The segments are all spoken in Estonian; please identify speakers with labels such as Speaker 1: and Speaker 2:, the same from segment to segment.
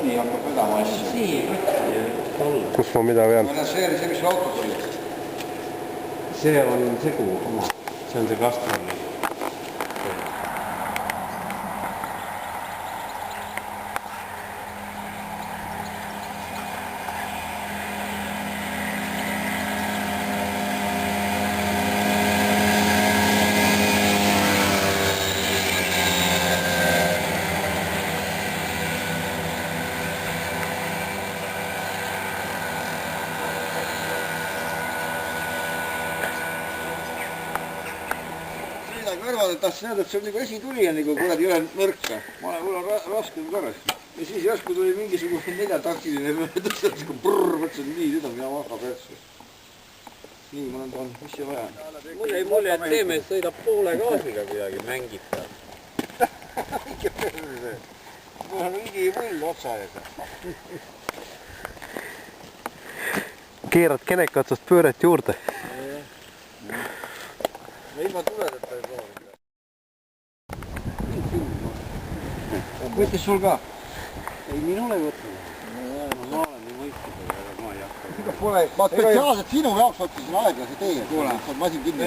Speaker 1: Toni hakkab vedama asju.
Speaker 2: Kus ma mida vean?
Speaker 1: See, mis sul autos oli?
Speaker 3: See on segu oma. See on see Castroli.
Speaker 1: Kõrvad, et tahtsin öelda, et see on nagu esitulija, nagu kuradi üle nõrka. Mul on raske korras. Ja siis järsku tuli mingisugune neljataktiline möödas, et brrr, mõtlesin, nii, nüüd on mina maha päätsu. Nii, ma olen mis see vaja.
Speaker 3: Mul jäi mulje, et Teemees sõidab poole gaasiga kuidagi, mängib seal.
Speaker 1: Ikka perse see. Mul on mingi mull otsa ees.
Speaker 2: Keerad keneka otsast pööret juurde.
Speaker 1: Ma ilma tuledeta ei proovi. Võttis sul ka?
Speaker 3: Ei, minul ei võtnud. Ma olen nii mõistnud, aga ma ei hakka.
Speaker 1: Ma spetsiaalselt sinu jaoks võttisin aeglase tee, et saad masin kinni.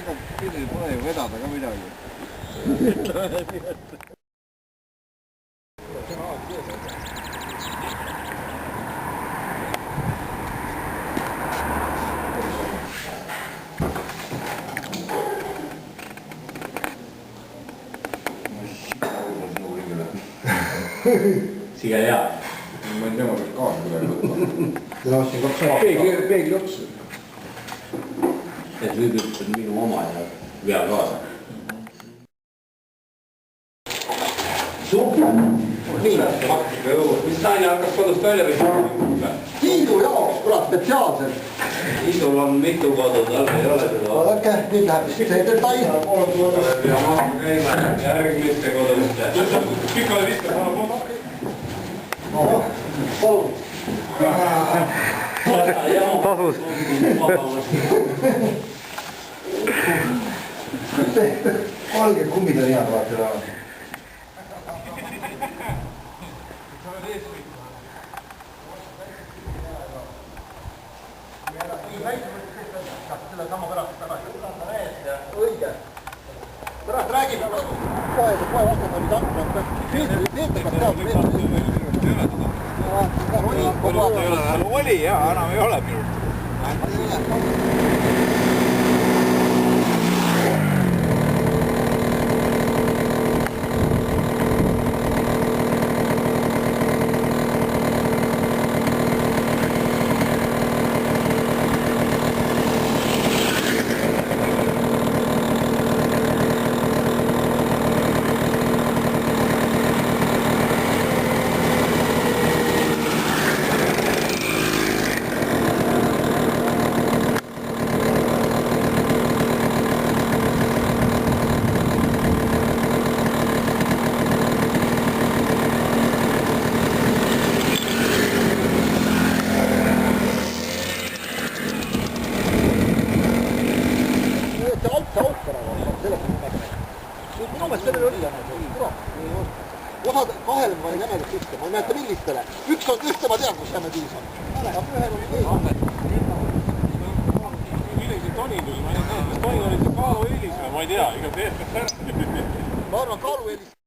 Speaker 1: Ega küll pole ju vedada ka midagi.
Speaker 3: Siga hea.
Speaker 1: Ma ei tea, ma peaks kaasa kuidagi võtma.
Speaker 3: Ma ostsin 2 aastat.
Speaker 1: Peegli otsa.
Speaker 3: Et nüüd ütlen minu oma ja vea kaasa. Super! Mis naine hakkas kodust välja või?
Speaker 1: Hiidu jaoks, kurat, spetsiaalselt.
Speaker 3: Hiidul on mitu kodud, all ei ole seda.
Speaker 1: Vaadake, nüüd läheb see detail.
Speaker 3: Ja ma hakkan käima järgmiste koduste. Pikale viskab, ma olen pool.
Speaker 1: Palun.
Speaker 2: Tasus.
Speaker 1: Valge kummid on head vaata ära. Õige. Pärast räägime. Kohe vastab oli tahtma. Peeter peab teadma.
Speaker 3: Oli jah, enam ei ole minult.
Speaker 1: Osad kahele ma panin jämedaks ühte, ma ei mäleta millistele. Üks on ühte ma tean, kus jäme tiis on. Ühel oli nii.
Speaker 3: Millegi tonindus, ma ei tea, kas tonin oli see kaalueelis või ma ei tea, iga teed peaks ära.
Speaker 1: Ma arvan kaalueelis.